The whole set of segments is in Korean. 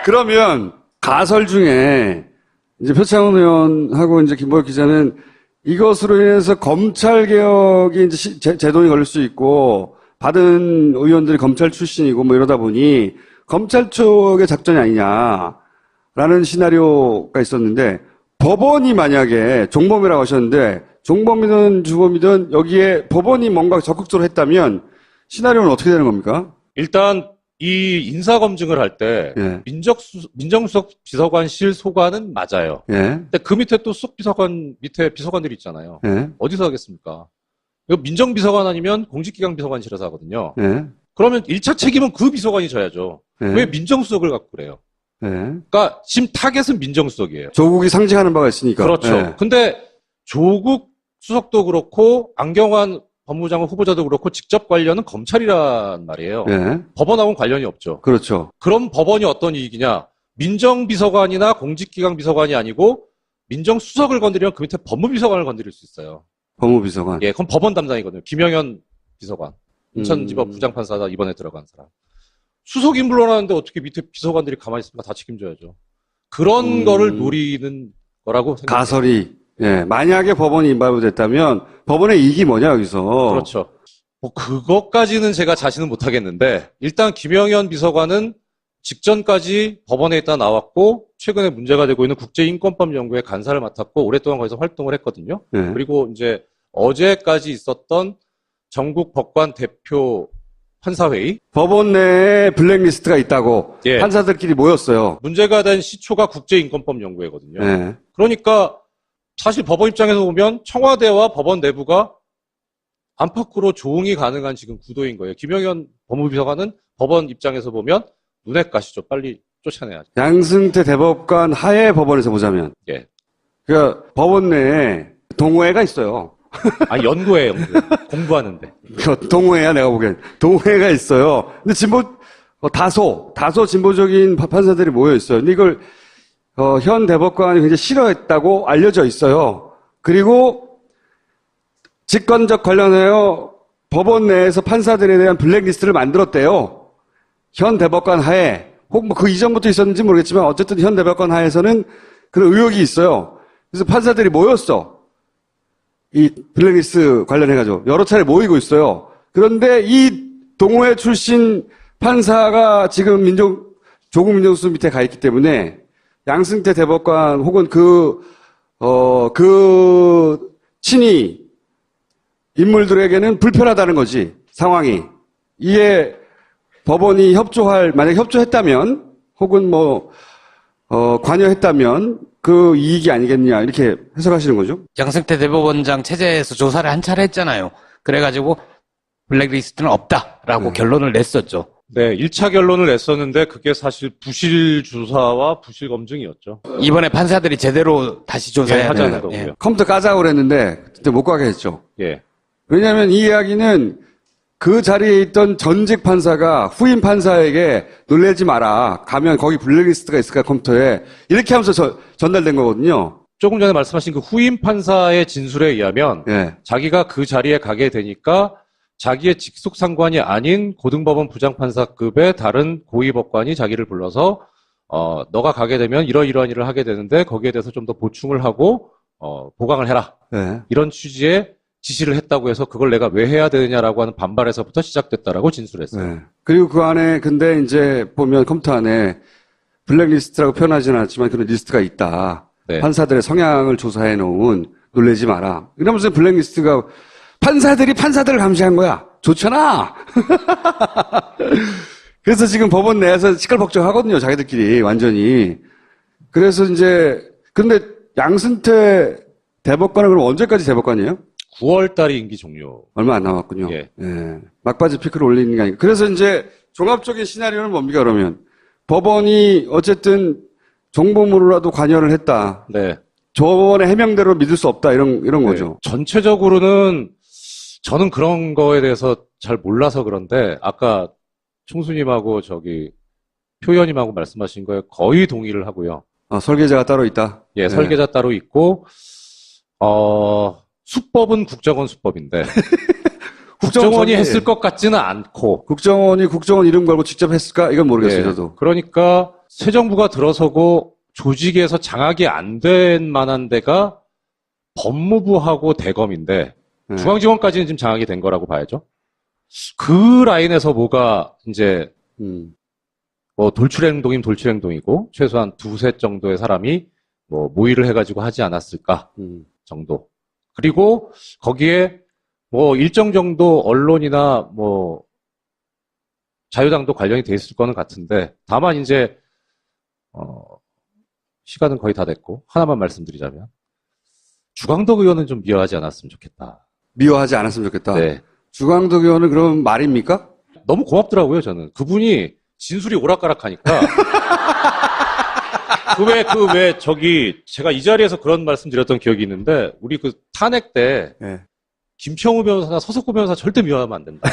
그러면 가설 중에 이제 표창원 의원하고 이제 김보혁 기자는 이것으로 인해서 검찰 개혁이 이제 제동이 걸릴 수 있고 받은 의원들이 검찰 출신이고 뭐 이러다 보니 검찰 쪽의 작전이 아니냐라는 시나리오가 있었는데 법원이 만약에 종범이라고 하셨는데 종범이든 주범이든 여기에 법원이 뭔가 적극적으로 했다면 시나리오는 어떻게 되는 겁니까? 일단 이 인사검증을 할 때 예. 민정수석 비서관실 소관은 맞아요. 예. 근데 그 밑에 또 수석 비서관 밑에 비서관들이 있잖아요. 예. 어디서 하겠습니까? 이거 민정비서관 아니면 공직기강 비서관실에서 하거든요. 예. 그러면 1차 책임은 그 비서관이 져야죠. 예. 왜 민정수석을 갖고 그래요? 예. 그러니까 지금 타겟은 민정수석이에요. 조국이 상징하는 바가 있으니까. 그렇죠. 예. 근데 조국 수석도 그렇고 안경환 법무장관 후보자도 그렇고 직접 관련은 검찰이란 말이에요. 예. 법원하고는 관련이 없죠. 그렇죠. 그럼 법원이 어떤 이익이냐? 민정비서관이나 공직기강 비서관이 아니고 민정수석을 건드리면 그 밑에 법무비서관을 건드릴 수 있어요. 법무비서관. 예, 그럼 법원 담당이거든요. 김영현 비서관. 인천지법 부장판사다 이번에 들어간 사람. 수석이 물러나는데 어떻게 밑에 비서관들이 가만히 있습니까? 다 책임져야죠. 그런 거를 노리는 거라고 생각해요. 가설이. 예. 만약에 법원이 인발부됐다면 법원의 이익이 뭐냐 여기서. 그렇죠. 뭐 그것까지는 제가 자신은 못하겠는데 일단 김영현 비서관은 직전까지 법원에 있다 나왔고 최근에 문제가 되고 있는 국제인권법연구회 간사를 맡았고 오랫동안 거기서 활동을 했거든요. 예. 그리고 이제 어제까지 있었던 전국 법관 대표 판사회의. 법원 내에 블랙리스트가 있다고 예. 판사들끼리 모였어요. 문제가 된 시초가 국제인권법연구회거든요. 예. 그러니까 사실 법원 입장에서 보면 청와대와 법원 내부가 안팎으로 조응이 가능한 지금 구도인 거예요. 김영현 법무비서관은 법원 입장에서 보면 눈에 가시죠. 빨리 쫓아내야죠. 양승태 대법관 하에 법원에서 보자면. 예. 그러니까 법원 내에 동호회가 있어요. 아, 연구회. 공부하는데. 동호회야 내가 보기엔. 동호회가 있어요. 근데 다소 진보적인 판사들이 모여 있어요. 근데 이걸 현 대법관이 굉장히 싫어했다고 알려져 있어요. 그리고 직권적 관련하여 법원 내에서 판사들에 대한 블랙리스트를 만들었대요. 현 대법관 하에, 혹 뭐 그 이전부터 있었는지 모르겠지만 어쨌든 현 대법관 하에서는 그런 의혹이 있어요. 그래서 판사들이 모였어. 이 블랙리스트 관련해가지고 여러 차례 모이고 있어요. 그런데 이 동호회 출신 판사가 지금 조국 민정수석 밑에 가 있기 때문에 양승태 대법관 혹은 그 친위 인물들에게는 불편하다는 거지, 상황이. 이에 법원이 만약 협조했다면, 혹은 관여했다면, 그 이익이 아니겠냐, 이렇게 해석하시는 거죠? 양승태 대법원장 체제에서 조사를 한 차례 했잖아요. 그래가지고, 블랙리스트는 없다라고 결론을 냈었죠. 네, 1차 결론을 냈었는데 그게 사실 부실 조사와 부실 검증이었죠. 이번에 판사들이 제대로 다시 조사해야 하자는 되는 거고요. 예. 컴퓨터 까자고 그랬는데, 그때 못 가게 했죠. 예. 왜냐하면 이 이야기는 그 자리에 있던 전직 판사가 후임 판사에게 놀래지 마라. 가면 거기 블랙리스트가 있을 거야, 컴퓨터에. 이렇게 하면서 전달된 거거든요. 조금 전에 말씀하신 그 후임 판사의 진술에 의하면 예. 자기가 그 자리에 가게 되니까 자기의 직속 상관이 아닌 고등법원 부장판사급의 다른 고위법관이 자기를 불러서 너가 가게 되면 이러이러한 일을 하게 되는데 거기에 대해서 좀 더 보충을 하고 보강을 해라. 예. 이런 취지의 지시를 했다고 해서 그걸 내가 왜 해야 되느냐라고 하는 반발에서부터 시작됐다라고 진술했어요. 네. 그리고 그 안에 근데 이제 보면 컴퓨터 안에 블랙리스트라고 표현하지는 않지만 그런 리스트가 있다. 네. 판사들의 성향을 조사해 놓은 놀라지 마라. 이러면서 블랙리스트가 판사들이 판사들을 감시한 거야. 좋잖아. 그래서 지금 법원 내에서 시끌벅적하거든요. 자기들끼리 완전히. 그래서 이제 근데 양승태 대법관은 그럼 언제까지 대법관이에요? 9월 달이 임기 종료. 얼마 안 남았군요. 예. 예. 막바지 피크를 올리는 게 아니고. 그래서 이제 종합적인 시나리오는 뭡니까, 그러면? 법원이 어쨌든 정보물로라도 관여를 했다. 네. 저번에 해명대로 믿을 수 없다. 이런 거죠. 전체적으로는 저는 그런 거에 대해서 잘 몰라서 그런데 아까 총수님하고 표현님하고 말씀하신 거에 거의 동의를 하고요. 설계자가 따로 있다. 예, 설계자 따로 있고, 수법은 국정원 수법인데, 국정원이 했을 것 같지는 않고, 국정원 이름 걸고 직접 했을까? 이건 모르겠어요, 예, 저도. 그러니까 새 정부가 들어서고 조직에서 장악이 안 된 만한 데가 법무부하고 대검인데 네. 중앙지검까지는 지금 장악이 된 거라고 봐야죠. 그 라인에서 뭐가 이제 뭐 돌출행동이면 돌출행동이고 최소한 두세 정도의 사람이 뭐 모의를 해가지고 하지 않았을까 정도. 그리고 거기에 뭐 일정 정도 언론이나 뭐 자유당도 관련이 돼 있을 거는 같은데 다만 이제 시간은 거의 다 됐고 하나만 말씀드리자면 주광덕 의원은 좀 미워하지 않았으면 좋겠다. 미워하지 않았으면 좋겠다. 네. 주광덕 의원은 그럼 말입니까? 너무 고맙더라고요, 저는. 그분이 진술이 오락가락하니까. 제가 이 자리에서 그런 말씀 드렸던 기억이 있는데, 우리 그 탄핵 때, 네. 김평우 변호사나 서석구 변호사 절대 미워하면 안 된다.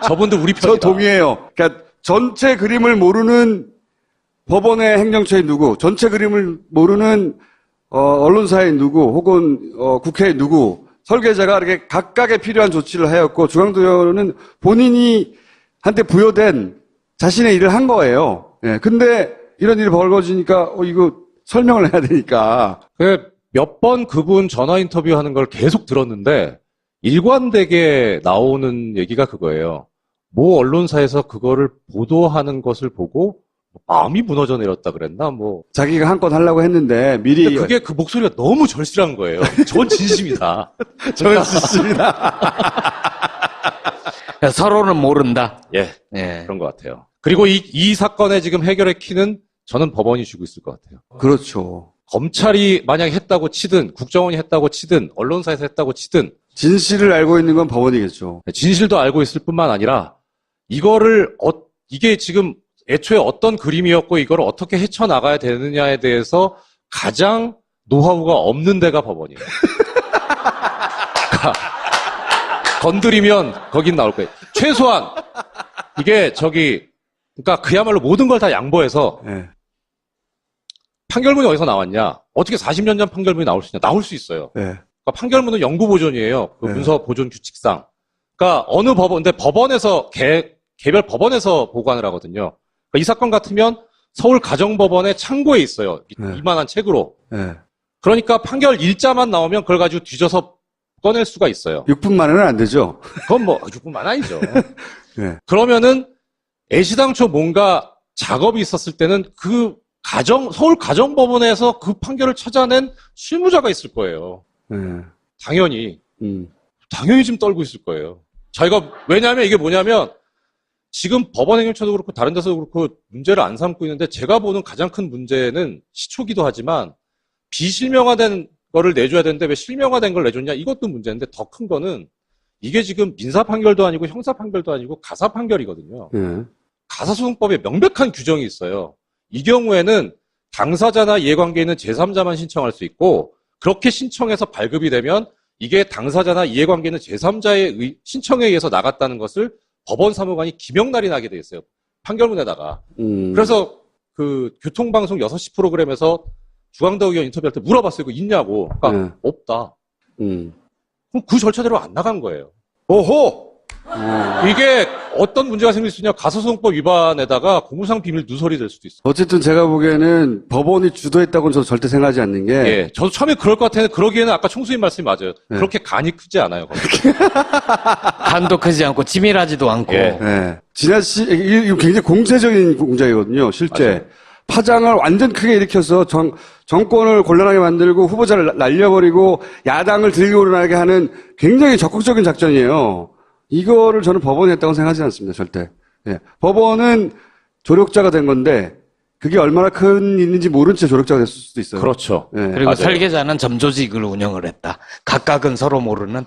저분들 우리 저 편이다. 동의해요. 그러니까 전체 그림을 모르는 법원의 행정처의 누구, 전체 그림을 모르는 언론사의 누구, 혹은 국회의 누구, 설계자가 이렇게 각각의 필요한 조치를 하였고 주광덕 의원은 본인이 한테 부여된 자신의 일을 한 거예요. 예. 근데 이런 일이 벌어지니까 이거 설명을 해야 되니까. 몇 번 그분 전화 인터뷰하는 걸 계속 들었는데 일관되게 나오는 얘기가 그거예요. 모 언론사에서 그거를 보도하는 것을 보고 마음이 무너져 내렸다 그랬나? 뭐 자기가 한 건 하려고 했는데 미리. 근데 그게 그 목소리가 너무 절실한 거예요. 전 진심이다. 저는 좋습니다. 서로는 모른다. 예, 예. 그런 것 같아요. 그리고 이 사건의 지금 해결의 키는 저는 법원이 쥐고 있을 것 같아요. 그렇죠. 검찰이 만약에 했다고 치든 국정원이 했다고 치든 언론사에서 했다고 치든 진실을 알고 있는 건 법원이겠죠. 진실도 알고 있을 뿐만 아니라 이게 지금 애초에 어떤 그림이었고 이걸 어떻게 헤쳐나가야 되느냐에 대해서 가장 노하우가 없는 데가 법원이에요. 그러니까 건드리면 거긴 나올 거예요. 최소한 이게 그러니까 그야말로 모든 걸 다 양보해서 네. 판결문이 어디서 나왔냐? 어떻게 40년 전 판결문이 나올 수 있냐? 나올 수 있어요. 네. 그러니까 판결문은 영구 보존이에요. 그 네. 문서 보존 규칙상. 그러니까 어느 근데 법원에서 개별 법원에서 보관을 하거든요. 그러니까 이 사건 같으면 서울 가정법원의 창고에 있어요. 네. 이만한 책으로. 네. 그러니까 판결 일자만 나오면 그걸 가지고 뒤져서 꺼낼 수가 있어요. 6분 만에는 안 되죠. 그건 뭐 6분만 아니죠. 네. 그러면은 애시당초 뭔가 작업이 있었을 때는 서울 가정법원에서 그 판결을 찾아낸 실무자가 있을 거예요. 네. 당연히 지금 떨고 있을 거예요. 왜냐하면 이게 뭐냐면 지금 법원행정처도 그렇고 다른 데서도 그렇고 문제를 안 삼고 있는데 제가 보는 가장 큰 문제는 시초기도 하지만 비실명화된 거를 내줘야 되는데 왜 실명화된 걸 내줬냐 이것도 문제인데 더 큰 거는 이게 지금 민사 판결도 아니고 형사 판결도 아니고 가사 판결이거든요. 네. 가사소송법에 명백한 규정이 있어요. 이 경우에는 당사자나 이해관계에 있는 제3자만 신청할 수 있고 그렇게 신청해서 발급이 되면 이게 당사자나 이해관계에 있는 제3자의 신청에 의해서 나갔다는 것을 법원 사무관이 기명날이 나게 돼 있어요. 판결문에다가. 그래서 그 교통방송 6시 프로그램에서 주광덕 의원 인터뷰할 때 물어봤어요. 이거 있냐고. 그러니까 없다. 그럼 그 절차대로 안 나간 거예요. 오호! 이게 어떤 문제가 생길 수 있냐? 가사소송법 위반에다가 공무상 비밀 누설이 될 수도 있어요. 어쨌든 제가 보기에는 법원이 주도했다고는 저도 절대 생각하지 않는 게. 예, 저도 처음에 그럴 것 같았는데 그러기에는 아까 총수님 말씀이 맞아요. 네. 그렇게 간이 크지 않아요. 간도 크지 않고 치밀하지도 않고. 예. 네. 이거 굉장히 공세적인 공작이거든요, 실제. 맞아요. 파장을 완전 크게 일으켜서 정권을 곤란하게 만들고 후보자를 날려버리고 야당을 들고 일어나게 하는 굉장히 적극적인 작전이에요. 이거를 저는 법원이 했다고 생각하지 않습니다, 절대. 예. 법원은 조력자가 된 건데 그게 얼마나 큰 일인지 모른 채 조력자가 됐을 수도 있어요. 그렇죠. 예. 그리고 맞아요. 설계자는 점조직을 운영을 했다. 각각은 서로 모르는.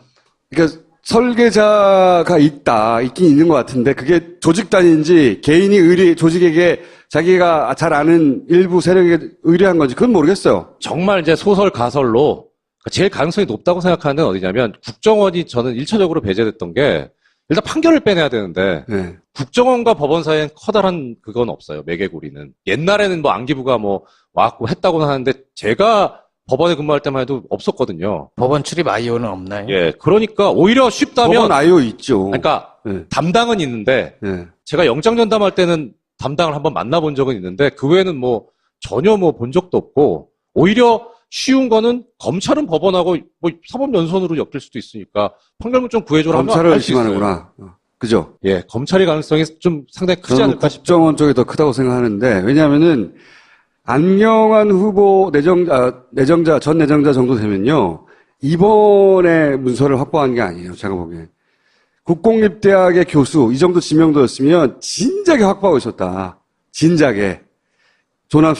그러니까 설계자가 있긴 있는 것 같은데 그게 조직 단위인지 개인이 조직에게 자기가 잘 아는 일부 세력에 의뢰한 건지 그건 모르겠어요. 정말 이제 소설 가설로 제일 가능성이 높다고 생각하는 데는 어디냐면 국정원이 저는 1차적으로 배제됐던 게 일단 판결을 빼내야 되는데 네. 국정원과 법원 사이엔 커다란 그건 없어요. 매개고리는. 옛날에는 뭐 안기부가 뭐 와갖고 했다고는 하는데 제가 법원에 근무할 때만 해도 없었거든요. 법원 출입 아이오는 없나요? 예, 그러니까 오히려 쉽다면 법원 IO 있죠. 그러니까 네. 담당은 있는데 네. 제가 영장 전담할 때는 담당을 한번 만나본 적은 있는데 그 외에는 뭐 전혀 뭐 본 적도 없고 오히려 쉬운 거는 검찰은 법원하고 뭐 사법연수원으로 엮일 수도 있으니까 판결문 좀 구해줘라 하면 검찰을 할 수 있어요. 의심하는구나. 그죠? 예, 검찰의 가능성이 좀 상당히 크지 저는 않을까 싶어요. 국정원 쪽이 더 크다고 생각하는데, 왜냐하면은, 안명한 후보 전 내정자 정도 되면요, 이번에 문서를 확보한 게 아니에요, 제가 보기엔. 국공립대학의 교수, 이 정도 지명도였으면 진작에 확보하고 있었다. 진작에. 조난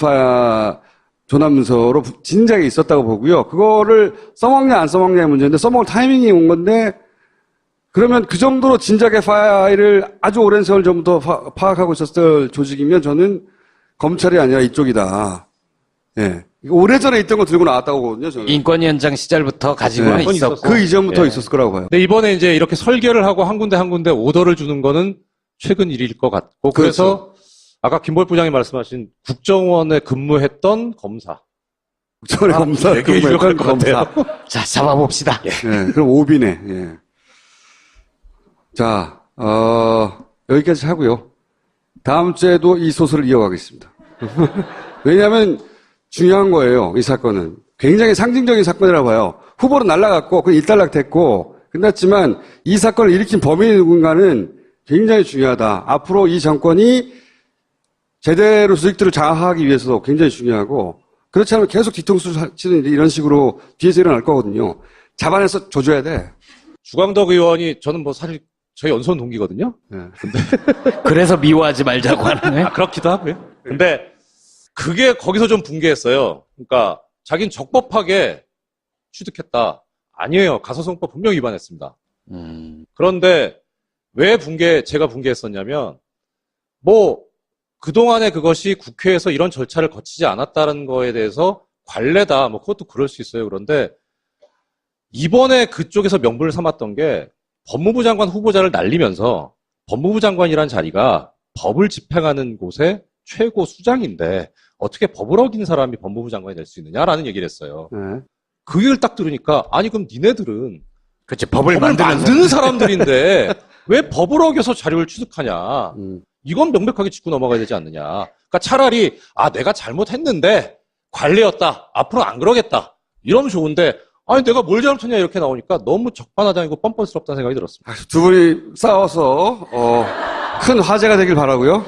문서로 진작에 있었다고 보고요. 그거를 써먹냐 안 써먹냐의 문제인데, 써먹을 타이밍이 온 건데, 그러면 그 정도로 진작에 파일을 아주 오랜 세월 전부터 파악하고 있었을 조직이면 저는 검찰이 아니라 이쪽이다. 예. 이거 오래전에 있던 거 들고 나왔다고 보거든요, 저는. 인권위원장 시절부터 가지고는 네. 있었고. 그 이전부터 예. 있었을 거라고 봐요. 근데 이번에 이제 이렇게 설계를 하고 한 군데 오더를 주는 거는 최근 일일 것 같고 그래서 아까 김보엽 부장이 말씀하신 국정원에 근무했던 검사. 전에 검사, 되게 유력할 것 검사. 자, 잡아봅시다. 예, 그럼 오비네. 예. 자, 여기까지 하고요. 다음 주에도 이 소설을 이어가겠습니다. 왜냐하면 중요한 거예요. 이 사건은 굉장히 상징적인 사건이라고 봐요. 후보로 날아갔고 그 일단락됐고 끝났지만 이 사건을 일으킨 범인이 누군가는 굉장히 중요하다. 앞으로 이 정권이 제대로 수익들을 장악하기 위해서도 굉장히 중요하고 그렇지 않으면 계속 뒤통수 치는 이런 식으로 뒤에서 일어날 거거든요. 잡아내서 조져야 돼. 주광덕 의원이 저는 뭐 사실 저희 연수원 동기거든요. 네. 그래서 미워하지 말자고 하는 거예요? 그렇기도 하고요. 근데 그게 거기서 좀 붕괴했어요. 그러니까 자기는 적법하게 취득했다. 아니에요. 가소성법 분명히 위반했습니다. 그런데 왜 제가 붕괴했었냐면 뭐 그동안에 그것이 국회에서 이런 절차를 거치지 않았다는 거에 대해서 관례다. 뭐 그것도 그럴 수 있어요. 그런데 이번에 그쪽에서 명분을 삼았던 게 법무부 장관 후보자를 날리면서 법무부 장관이란 자리가 법을 집행하는 곳의 최고 수장인데 어떻게 법을 어긴 사람이 법무부 장관이 될 수 있느냐라는 얘기를 했어요. 네. 그 얘기를 딱 들으니까 아니 그럼 니네들은 그렇지, 법을 만드는 사람들인데 왜 법을 어겨서 자료를 취득하냐. 이건 명백하게 짚고 넘어가야 되지 않느냐. 그러니까 차라리 내가 잘못했는데 관례였다. 앞으로 안 그러겠다. 이러면 좋은데 아니 내가 뭘 잘못했냐 이렇게 나오니까 너무 적반하장이고 뻔뻔스럽다는 생각이 들었습니다. 두 분이 싸워서 큰 화제가 되길 바라고요.